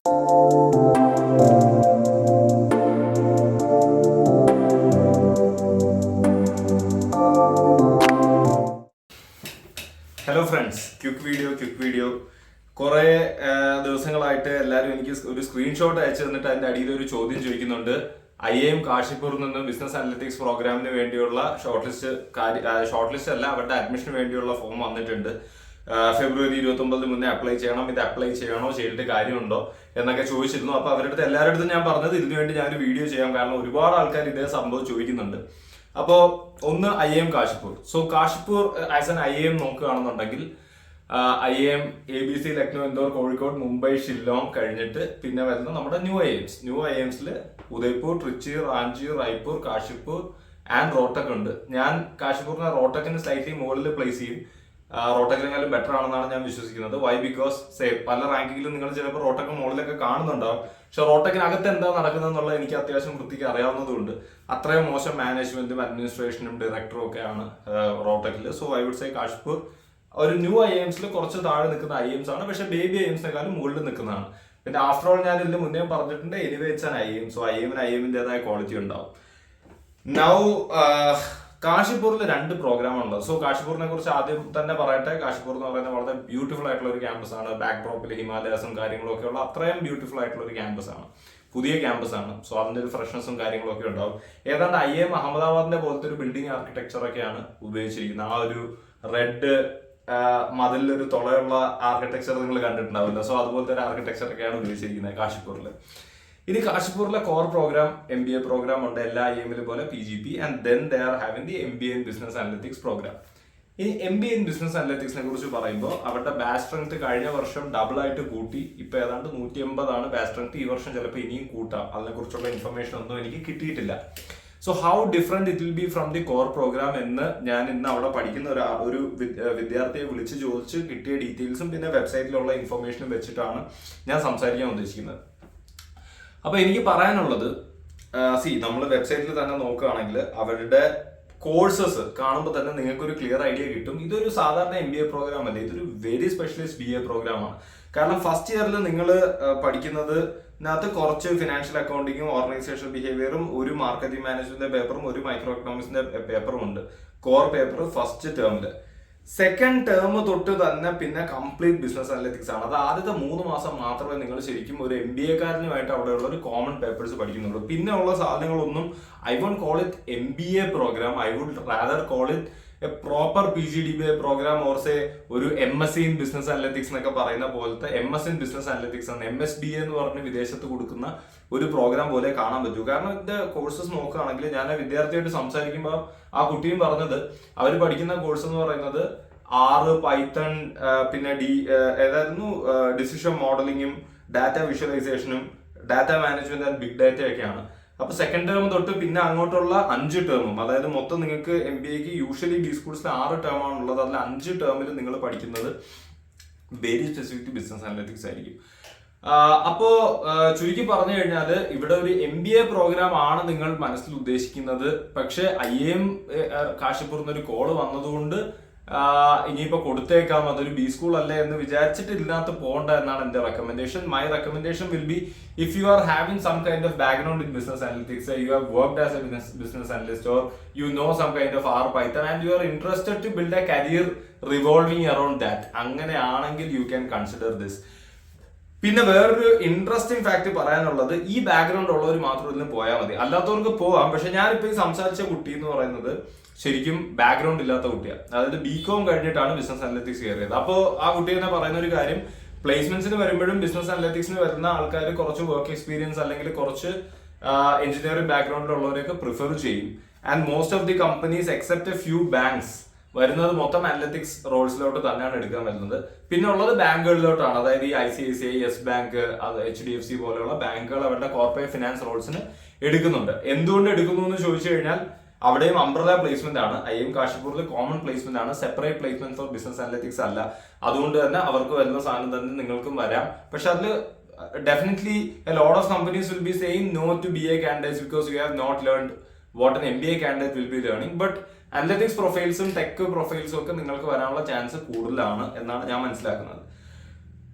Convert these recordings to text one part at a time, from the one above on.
Hello friends, quick video. കുറേ ദിവസങ്ങളായിട്ട് എല്ലാവരും എനിക്ക് ഒരു സ്ക്രീൻഷോട്ട് അയച്ചു തന്നിട്ട് അതിന്റെ അടിയിൽ ഒരു ചോദ്യം ചോദിക്കുന്നുണ്ട്. IIM കാശിപ്പൂരിൽ നിന്ന് ബിസിനസ് അനലിറ്റിക്സ് പ്രോഗ്രാമിന് വേണ്ടിയുള്ള ഷോർട്ട് ലിസ്റ്റ് അല്ല, അവരുടെ അഡ്മിഷന് വേണ്ടിയുള്ള ഫോം വന്നിട്ടുണ്ട്. ഫെബ്രുവരി 29 മുന്നേ അപ്ലൈ ചെയ്യണം. ഇത് അപ്ലൈ ചെയ്യണോ, ചെയ്തിട്ട് കാര്യമുണ്ടോ എന്നൊക്കെ ചോദിച്ചിരുന്നു. അപ്പൊ അവരുടെ അടുത്ത് എല്ലാവരുടെ അടുത്തും ഞാൻ പറഞ്ഞത് ഇതിനു വേണ്ടി ഞാനൊരു വീഡിയോ ചെയ്യാം, കാരണം ഒരുപാട് ആൾക്കാർ ഇതേ സംഭവം ചോദിക്കുന്നുണ്ട്. അപ്പോ ഒന്ന് IIM Kashipur. So Kashipur as an IIM നോക്കുകയാണെന്നുണ്ടെങ്കിൽ IIM ABC ലക്നൗ, ഇൻഡോർ, കോഴിക്കോട്, മുംബൈ, ഷില്ലോങ് കഴിഞ്ഞിട്ട് പിന്നെ വരുന്ന നമ്മുടെ ന്യൂ IIMസിൽ ഉദയ്പൂർ, ട്രിച്ചി, റാഞ്ചി, റായ്പൂർ, കാശിപ്പൂർ ആൻഡ് റോട്ടക് ഉണ്ട്. ഞാൻ കാശിപ്പൂരിനെ റോട്ടക്കിന് സ്ലൈറ്റ്ലി മുകളിൽ പ്ലേസ് ചെയ്യും. റോട്ടക്കിനെക്കാളും ബെറ്റർ ആണെന്നാണ് ഞാൻ വിശ്വസിക്കുന്നത്. വൈ? ബിക്കോസ് പല റാങ്കിങ്ങിലും നിങ്ങൾ ചിലപ്പോൾ റോട്ടക്ക് മുകളിലൊക്കെ കാണുന്നുണ്ടാവും, പക്ഷെ റോട്ടക്കിനകത്ത് എന്താ നടക്കുന്നതെന്നുള്ളത് എനിക്ക് അത്യാവശ്യം വൃത്തിക്ക് അറിയാവുന്നതുകൊണ്ട് അത്രയും മോശം മാനേജ്മെന്റും അഡ്മിനിസ്ട്രേഷനും ഡയറക്ടറും ഒക്കെയാണ് റോട്ടക്കിൽ. So I would say Kashipur ഒരു ന്യൂ IIMസിൽ കുറച്ച് താഴെ നിൽക്കുന്ന IIMs ആണ്, പക്ഷെ ബേബി IIMസിനെക്കാളും മുകളിൽ നിൽക്കുന്നതാണ്. പിന്നെ ആഫ്റ്റർ ഓൾ ഞാൻ ഇതിന് മുന്നേ പറഞ്ഞിട്ടുണ്ട്, anyway it's an IIM. So IIMന്റേതായ ക്വാളിറ്റി ഉണ്ടാവും. നൗ കാശിപ്പൂരിൽ 2 പ്രോഗ്രാമാണുള്ളത്. സോ കാശിപ്പൂരിനെ കുറിച്ച് ആദ്യം തന്നെ പറയട്ടെ. കാശിപ്പൂർ എന്ന് പറയുന്നത് വളരെ ബ്യൂട്ടിഫുൾ ആയിട്ടുള്ള ഒരു ക്യാമ്പസ് ആണ്. ബാക്ക് ഡ്രോപ്പിൽ ഹിമാലയാസും കാര്യങ്ങളും ഒക്കെ ഉള്ള അത്രയും ബ്യൂട്ടിഫുൾ ആയിട്ടുള്ള ഒരു ക്യാമ്പസ് ആണ്. പുതിയ ക്യാമ്പസ് ആണ്. സോ അതിന്റെ ഒരു ഫ്രഷ്നസും കാര്യങ്ങളൊക്കെ ഉണ്ടാവും. ഏതാണ്ട് IIM അഹമ്മദാബാദിന്റെ പോലത്തെ ഒരു ബിൽഡിംഗ് ആർക്കിടെക്ചർ ഒക്കെയാണ് ഉപയോഗിച്ചിരിക്കുന്നത്. ആ ഒരു റെഡ് മതിലൊരു തുളയുള്ള ആർക്കിടെക്ചർ നിങ്ങൾ കണ്ടിട്ടുണ്ടാവില്ല. സോ അതുപോലത്തെ ഒരു ആർക്കിടെക്ചർ ഒക്കെയാണ് ഉപയോഗിച്ചിരിക്കുന്നത് കാശിപ്പൂരിൽ. ഇനി കാശിപ്പൂരിലെ കോർ പ്രോഗ്രാം MBA പ്രോഗ്രാം ഉണ്ട്, എല്ലാ IIMലും പോലെ PGP, and then they are having the MBA in business analytics program. ഇനി MBA ഇൻ ബിസിനസ് അനലിറ്റിക്സിനെ കുറിച്ച് പറയുമ്പോൾ അവരുടെ ബാച്ച് സ്ട്രെങ്ത് കഴിഞ്ഞ വർഷം ഡബിൾ ആയിട്ട് കൂട്ടി. ഇപ്പൊ ഏതാണ്ട് 180 ആണ് ബാച്ച് സ്ട്രെങ്ത്. ഈ വർഷം ചിലപ്പോൾ ഇനിയും കൂട്ടാം. അതിനെക്കുറിച്ചുള്ള ഇൻഫർമേഷൻ ഒന്നും എനിക്ക് കിട്ടിയിട്ടില്ല. So how different it will be from the core program എന്ന് ഞാൻ ഇന്ന് അവിടെ പഠിക്കുന്ന ഒരു വിദ്യാർത്ഥിയെ വിളിച്ച് ചോദിച്ച് കിട്ടിയ ഡീറ്റെയിൽസും പിന്നെ വെബ്സൈറ്റിലുള്ള ഇൻഫർമേഷനും വെച്ചിട്ടാണ് ഞാൻ സംസാരിക്കാൻ ഉദ്ദേശിക്കുന്നത്. അപ്പൊ എനിക്ക് പറയാനുള്ളത്, നമ്മൾ വെബ്സൈറ്റിൽ തന്നെ നോക്കുകയാണെങ്കിൽ അവരുടെ കോഴ്സസ് കാണുമ്പോൾ തന്നെ നിങ്ങൾക്ക് ഒരു ക്ലിയർ ഐഡിയ കിട്ടും. ഇതൊരു സാധാരണ MBA പ്രോഗ്രാം അല്ല, ഇതൊരു വെരി സ്പെഷ്യലിസ്റ്റ് BA പ്രോഗ്രാമാണ്. കാരണം ഫസ്റ്റ് ഇയറിൽ നിങ്ങൾ പഠിക്കുന്നത് കുറച്ച് ഫിനാൻഷ്യൽ അക്കൗണ്ടിങ്ങും ഓർഗനൈസേഷൻ ബിഹേവിയറും ഒരു മാർക്കറ്റിംഗ് മാനേജ്മെന്റ് പേപ്പറും ഒരു മൈക്രോ എക്കണോമിക്സിന്റെ പേപ്പറും ഉണ്ട്. കോർ പേപ്പർ ഫസ്റ്റ് ടേമില്. സെക്കൻഡ് ടേം തൊട്ട് തന്നെ പിന്നെ കംപ്ലീറ്റ് ബിസിനസ് അനലിറ്റിക്സ് ആണ്. അത് ആദ്യത്തെ 3 മാസം മാത്രമേ നിങ്ങൾ ശരിക്കും ഒരു MBA-കാരനുമായിട്ട് അവിടെയുള്ള ഒരു കോമൺ പേപ്പേഴ്സ് പഠിക്കുന്നുള്ളൂ. പിന്നെ ഉള്ള സാധനങ്ങളൊന്നും I won't call it MBA program. I would rather call it a proper PGDBA program, or say ഒരു MSc ഇൻ ബിസിനസ് അനലിറ്റിക്സ് എന്നൊക്കെ പറയുന്ന പോലത്തെ MS ഇൻ ബിസിനസ് അനലിറ്റിക്സ് ആണ്. MSBA എന്ന് പറഞ്ഞ് വിദേശത്ത് കൊടുക്കുന്ന ഒരു പ്രോഗ്രാം പോലെ കാണാൻ പറ്റൂ. കാരണം ഇതിന്റെ കോഴ്സസ് നോക്കുകയാണെങ്കിൽ ഞാൻ ആ വിദ്യാർത്ഥിയായിട്ട് സംസാരിക്കുമ്പോൾ ആ കുട്ടിയും പറഞ്ഞത് അവർ പഠിക്കുന്ന കോഴ്സ് എന്ന് പറയുന്നത് R, പൈത്തൺ, പിന്നെ ഏതായിരുന്നു ഡിസിഷൻ മോഡലിങ്ങും ഡാറ്റ വിഷ്വലൈസേഷനും data management and big data ഒക്കെയാണ്. അപ്പൊ സെക്കൻഡ് ടേം തൊട്ട് പിന്നെ അങ്ങോട്ടുള്ള 5 ടേമും, അതായത് മൊത്തം നിങ്ങൾക്ക് MBAക്ക് യൂഷ്വലി B സ്കൂൾസിൽ 6 ടേം ആണുള്ളത്. അതിൽ 5 ടേമിൽ നിങ്ങൾ പഠിക്കുന്നത് വെരി സ്പെസിഫിക് ബിസിനസ് അനലിറ്റിക്സ് ആയിരിക്കും. അപ്പോ ചുരുക്കി പറഞ്ഞു കഴിഞ്ഞാൽ ഇവിടെ ഒരു MBA പ്രോഗ്രാം ആണ് നിങ്ങൾ മനസ്സിൽ ഉദ്ദേശിക്കുന്നത്. പക്ഷെ IIM കാശിപ്പൂർന്ന് ഒരു കോള് വന്നതുകൊണ്ട് ഇനിയിപ്പോ കൊടുത്തേക്കാം, അതൊരു B സ്കൂൾ അല്ലേ എന്ന് വിചാരിച്ചിട്ട് ഇതിനകത്ത് പോകണ്ട എന്നാണ് എന്റെ recommendation. My recommendation will be, if you are having some kind of background in business analytics, you have worked as a business analyst, or you know some kind of R, Python, and you are interested to build a career revolving around that, അങ്ങനെയാണെങ്കിൽ you can consider this. പിന്നെ വേറൊരു interesting fact പറയാനുള്ളത്, ഈ background ഉള്ളവർ മാത്രം ഇതിന് പോയാൽ മതി, അല്ലാത്തവർക്ക് പോവാം. പക്ഷെ ഞാനിപ്പോ ഈ സംസാരിച്ച കുട്ടി എന്ന് പറയുന്നത് ശരിക്കും ബാക്ക്ഗ്രൗണ്ട് ഇല്ലാത്ത കുട്ടിയാണ്. അതായത് BCom കഴിഞ്ഞിട്ടാണ് ബിസിനസ് അനലിറ്റിക്സ് കയറിയത്. അപ്പോൾ ആ കുട്ടി തന്നെ പറയുന്ന ഒരു കാര്യം, പ്ലേസ്മെന്റ്സിന് വരുമ്പോഴും ബിസിനസ് അനലിറ്റിക്സിന് വരുന്ന ആൾക്കാർ കുറച്ച് വർക്ക് എക്സ്പീരിയൻസ് അല്ലെങ്കിൽ കുറച്ച് എഞ്ചിനീയറിംഗ് ബാക്ക്ഗ്രൗണ്ടിലുള്ളവരെയൊക്കെ പ്രിഫർ ചെയ്യും. And most of the companies except A few banks വരുന്നത് മൊത്തം അനലിറ്റിക്സ് റോൾസിലോട്ട് തന്നെയാണ് എടുക്കാൻ വരുന്നത്. പിന്നെ ഉള്ളത് ബാങ്കുകളിലോട്ടാണ്, അതായത് ഈ ICICI, യെസ് ബാങ്ക്, HDFC പോലെയുള്ള ബാങ്കുകൾ അവരുടെ കോർപ്പറേറ്റ് ഫിനാൻസ് റോൾസിന് എടുക്കുന്നുണ്ട്. എന്തുകൊണ്ട് എടുക്കുന്നു എന്ന് ചോദിച്ചു കഴിഞ്ഞാൽ അവിടെയും അംബ്രല പ്ലേസ്മെന്റ് ആണ്. IIM കാശിപ്പൂരിൽ കോമൺ പ്ലേസ്മെന്റ് ആണ്, separate placement four business analytics അല്ല. അതുകൊണ്ട് തന്നെ അവർക്ക് വരുന്ന സാധനം തന്നെ നിങ്ങൾക്കും വരാം. പക്ഷെ അതിൽ definitely a lot of companies will be saying no to BA candidates because you have not learned what an MBA candidate will be learning. But analytics പ്രൊഫൈൽസും ടെക് പ്രൊഫൈൽസും ഒക്കെ നിങ്ങൾക്ക് വരാനുള്ള ചാൻസ് കൂടുതലാണ് എന്നാണ് ഞാൻ മനസ്സിലാക്കുന്നത്.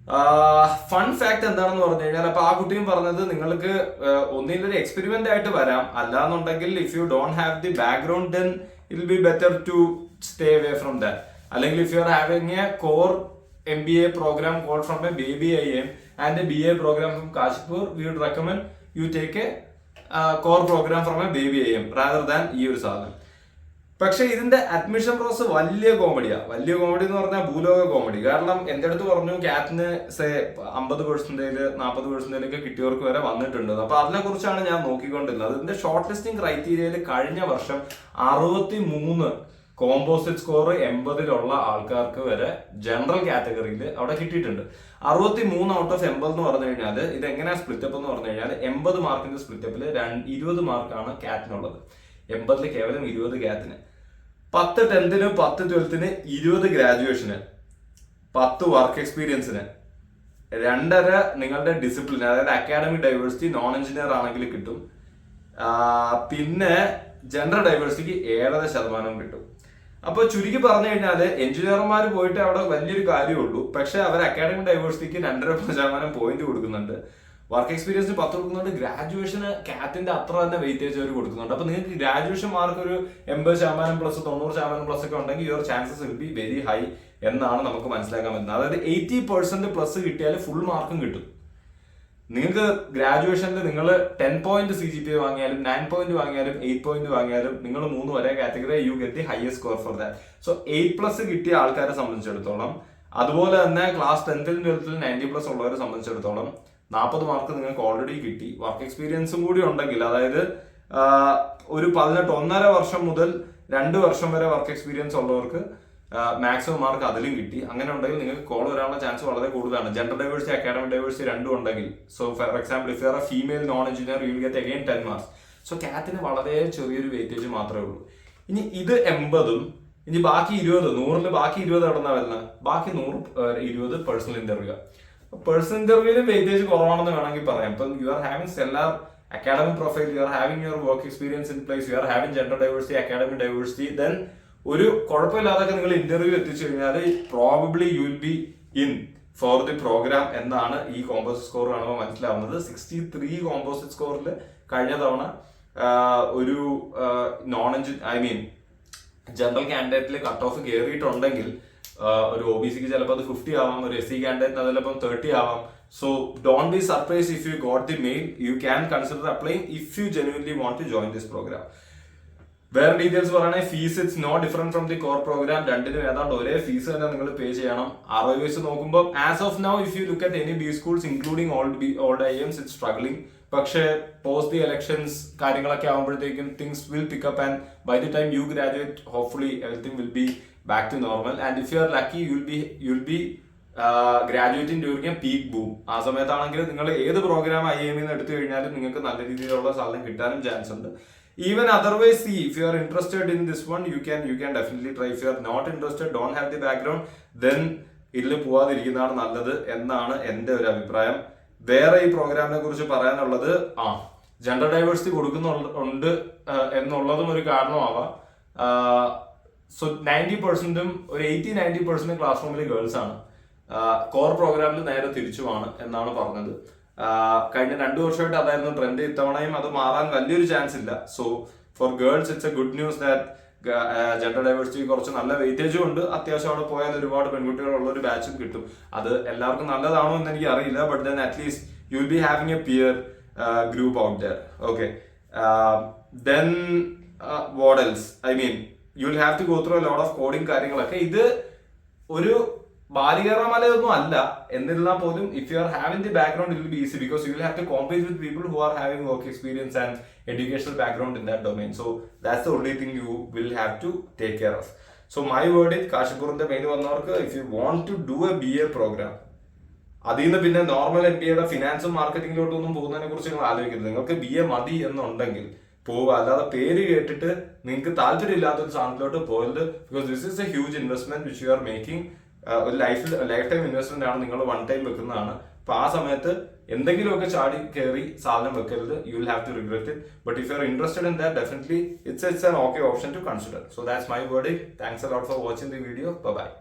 ഫൺ ഫാക്ട് എന്താണെന്ന് പറഞ്ഞു കഴിഞ്ഞാൽ, അപ്പൊ ആ കുട്ടിയും പറഞ്ഞത് നിങ്ങൾക്ക് ഒന്നിലൊരു എക്സ്പെരിമെന്റ് ആയിട്ട് വരാം, അല്ലാന്നുണ്ടെങ്കിൽ if you don't have the background then it will be better to stay away from that. അല്ലെങ്കിൽ if you are having a core MBA program called from a baby IIM and a BA program from Kashipur, we would recommend you take a core program from a baby IIM rather than ഈ ഒരു സാധനം. പക്ഷെ ഇതിന്റെ admission process വലിയ കോമഡിയാ. വലിയ comedy എന്ന് പറഞ്ഞാൽ ഭൂലോക കോമഡി. കാരണം എന്റെ അടുത്ത് പറഞ്ഞു ക്യാറ്റിന് 50%, 40% ഒക്കെ കിട്ടിയവർക്ക് വരെ വന്നിട്ടുണ്ട്. അപ്പൊ അതിനെ കുറിച്ചാണ് ഞാൻ നോക്കിക്കൊണ്ടിരുന്നത്. അതിന്റെ ഷോർട്ട് ലിസ്റ്റിംഗ് ക്രൈറ്റീരിയയിൽ കഴിഞ്ഞ വർഷം 63 കോമ്പോസിറ്റ് സ്കോർ 80 ആൾക്കാർക്ക് വരെ ജനറൽ കാറ്റഗറിയിൽ അവിടെ കിട്ടിയിട്ടുണ്ട്. 63 ഔട്ട് ഓഫ് 80 എന്ന് പറഞ്ഞു കഴിഞ്ഞാൽ ഇത് എങ്ങനെയാ സ്പ്ലിറ്റപ്പ് എന്ന് പറഞ്ഞു കഴിഞ്ഞാൽ 80 മാർക്കിന്റെ സ്പ്ലിറ്റപ്പിൽ 20 മാർക്കാണ് കാറ്റിനുള്ളത്. 80 കേവലം 20 കാറ്റിന്, 10 10ന്, 10 12ന്, 20 ഗ്രാജുവേഷന്, 10 വർക്ക് എക്സ്പീരിയൻസിന്, 2.5 നിങ്ങളുടെ ഡിസിപ്ലിൻ, അതായത് അക്കാഡമിക് ഡൈവേഴ്സിറ്റി നോൺ എഞ്ചിനീയർ ആണെങ്കിൽ കിട്ടും. പിന്നെ ജെൻഡർ ഡൈവേഴ്സിറ്റിക്ക് 7% കിട്ടും. അപ്പൊ ചുരുക്കി പറഞ്ഞു കഴിഞ്ഞാൽ എഞ്ചിനീയർമാർ പോയിട്ട് അവിടെ വലിയൊരു കാര്യമുള്ളൂ. പക്ഷെ അവർ അക്കാഡമിക് ഡൈവേഴ്സിറ്റിക്ക് 2.5% പോയിന്റ് കൊടുക്കുന്നുണ്ട്, വർക്ക് എക്സ്പീരിയൻസിന് 10 കൊടുക്കുന്നുണ്ട്, ഗ്രാജുവേഷന് കാറ്റിന്റെ അത്ര തന്നെ വെയിറ്റേജ് അവർ കൊടുക്കുന്നുണ്ട്. അപ്പൊ നിങ്ങൾക്ക് ഗ്രാജുവേഷൻ മാർക്ക് ഒരു 80% പ്ലസ് 90% പ്ലസ് ഒക്കെ ഉണ്ടെങ്കിൽ your chances will be very high എന്നാണ് നമുക്ക് മനസ്സിലാക്കാൻ പറ്റുന്നത്. അതായത് 80% പ്ലസ് കിട്ടിയാൽ ഫുൾ മാർക്കും കിട്ടും. നിങ്ങൾക്ക് ഗ്രാജുവേഷനിൽ നിങ്ങൾ 10 പോയിന്റ് CGPA വാങ്ങിയാലും 9 പോയിന്റ് വാങ്ങിയാലും 8 പോയിന്റ് വാങ്ങിയാലും നിങ്ങൾ 3 വരെ category you get the highest score for that. So 8+ കിട്ടിയ ആൾക്കാരെ സംബന്ധിച്ചിടത്തോളം, അതുപോലെ തന്നെ ക്ലാസ് 10ലും 12ലും 90+ ഉള്ളവരെ സംബന്ധിച്ചിടത്തോളം 40 മാർക്ക് നിങ്ങൾക്ക് ഓൾറെഡി കിട്ടി. വർക്ക് എക്സ്പീരിയൻസും കൂടി ഉണ്ടെങ്കിൽ, അതായത് ഒരു 1.5 വർഷം മുതൽ 2 വർഷം വരെ വർക്ക് എക്സ്പീരിയൻസ് ഉള്ളവർക്ക് മാക്സിമം മാർക്ക് അതിലും കിട്ടി. അങ്ങനെ ഉണ്ടെങ്കിൽ നിങ്ങൾക്ക് കോൾ വരാനുള്ള ചാൻസ് വളരെ കൂടുതലാണ്. ജെൻഡർ ഡൈവേഴ്സിറ്റി, അക്കാഡമിക് ഡൈവേഴ്സിറ്റി രണ്ടും ഉണ്ടെങ്കിൽ, so for example if you R A female non engineer you will get again 10 marks. So കാറ്റിന് വളരെ ചെറിയൊരു വെയിറ്റേജ് മാത്രമേ ഉള്ളൂ. ഇനി ഇത് 80ഉം ഇനി ബാക്കി 20, 100ൽ ബാക്കി 20 എവിടെന്നാ വരുന്നത്? ബാക്കി 120 പേഴ്സണൽ ഇന്റർവ്യൂ. പേഴ്സണൽ ഇന്റർവ്യൂവിലും വെയിറ്റേജ് കുറവാണെന്ന് വേണമെങ്കിൽ പറയാം. ഇപ്പം U are having stellar academic profile, you are having your work experience in place, you are having gender diversity, academic diversity, then ഒരു കുഴപ്പമില്ലാതൊക്കെ നിങ്ങൾ ഇന്റർവ്യൂ എത്തിച്ചു കഴിഞ്ഞാൽ probably you will be in for the program എന്നാണ് ഈ composite score കാണുമ്പോൾ മനസ്സിലാവുന്നത്. 63 composite സ്കോറിൽ കഴിഞ്ഞ തവണ ഒരു ജനറൽ കാൻഡിഡേറ്റിൽ കട്ട് ഓഫ് കയറിയിട്ടുണ്ടെങ്കിൽ ഒരു OBCക്ക് ചിലപ്പോൾ അത് 50 ആവാം, ഒരു SC കാൻഡിഡേറ്റിന് അത് ചിലപ്പോൾ 30 ആവാം. So don't be surprised if you got the mail. You can consider applying if you genuinely want to join this program. വേറെ ഡീറ്റെയിൽസ് പറയുകയാണെങ്കിൽ fees it's no different from the core program. രണ്ടിനും ഏതാണ്ട് ഒരേ fees തന്നെ നിങ്ങൾ പേ ചെയ്യണം. ROI വെച്ച് നോക്കുമ്പോൾ as of now if you look at any B schools including old IIMs it's struggling. പക്ഷേ പോസ്റ്റ് ദി ഇലക്ഷൻസ് കാര്യങ്ങളൊക്കെ ആകുമ്പോഴത്തേക്കും things will pick up and by the time you graduate hopefully everything will be back to normal. And if you are lucky you will be graduating during a peak boom. ആ സമയത്താണെങ്കിൽ നിങ്ങൾ ഏത് programme IIM എടുത്തു കഴിഞ്ഞാലും നിങ്ങൾക്ക് നല്ല രീതിയിലുള്ള സാധനം കിട്ടാനും ചാൻസ് ഉണ്ട്. Even otherwise, see, if you are interested in this one, you can definitely try. If you are not interested, don't have the background, then ഇതിൽ പോവാതിരിക്കുന്നതാണ് നല്ലത് എന്നാണ് എൻ്റെ ഒരു അഭിപ്രായം. വേറെ ഈ പ്രോഗ്രാമിനെ കുറിച്ച് പറയാനുള്ളത്, ജെൻഡർ ഡൈവേഴ്സിറ്റി കൊടുക്കുന്നുണ്ട് എന്നുള്ളതും ഒരു കാരണമാവാം. സോ 90%ഉം ഒരു 80-90% ക്ലാസ് റൂമിൽ ഗേൾസ് ആണ്. കോർ പ്രോഗ്രാമിൽ നേരെ തിരിച്ചുമാണ് എന്നാണ് പറഞ്ഞത്. കഴിഞ്ഞ 2 വർഷമായിട്ട് അതായിരുന്നു ട്രെൻഡ്. ഇത്തവണയും അത് മാറാൻ വലിയൊരു ചാൻസ് ഇല്ല. So for girls it's A good news that gender diversity കുറച്ച് നല്ല വെയിറ്റേജും ഉണ്ട്. അത്യാവശ്യം അവിടെ പോയാൽ ഒരുപാട് പെൺകുട്ടികളുള്ള ഒരു ബാച്ചും കിട്ടും. അത് എല്ലാവർക്കും നല്ലതാണോ എന്ന് എനിക്ക് അറിയില്ല. But then at least you will be having a peer group out there. Okay, then what else? You will have to go through a lot of coding കാര്യങ്ങളൊക്കെ. ഇത് ഒരു ബാലികേറാമലയൊന്നും അല്ല. എന്നിരുന്നാൽ പോലും if you are having the background it will be easy because you will have to compete with people who are having work experience and educational background in that domain. So that's the only thing you will have to take care of. So my word is കാശിപൂറിന്റെ main വന്നവർക്ക് if you want to do a BA program, അതിൽ നിന്ന് പിന്നെ normal MBAയുടെ ഫിനാൻസും മാർക്കറ്റിംഗിലോട്ടൊന്നും പോകുന്നതിനെ കുറിച്ച് നിങ്ങൾ ആലോചിക്കരുത്. നിങ്ങൾക്ക് BA മതി എന്നുണ്ടെങ്കിൽ പോവുക. അല്ലാതെ പേര് കേട്ടിട്ട് നിങ്ങൾക്ക് താല്പര്യമില്ലാത്തൊരു സാധനത്തിലോട്ട് പോകരുത്. Because this is A huge investment which you are making. ഒരു ലൈഫ് ടൈം ഇൻവെസ്റ്റ്മെന്റ് ആണ്. നിങ്ങൾ വൺ ടൈം വെക്കുന്നതാണ്. അപ്പൊ ആ സമയത്ത് എന്തെങ്കിലുമൊക്കെ ചാടി കയറി സാധനം വെക്കരുത്. You will have to regret it. But if you are interested in that, definitely it's an okay option to consider. So that's my verdict. Thanks a lot for watching the video. Bye bye.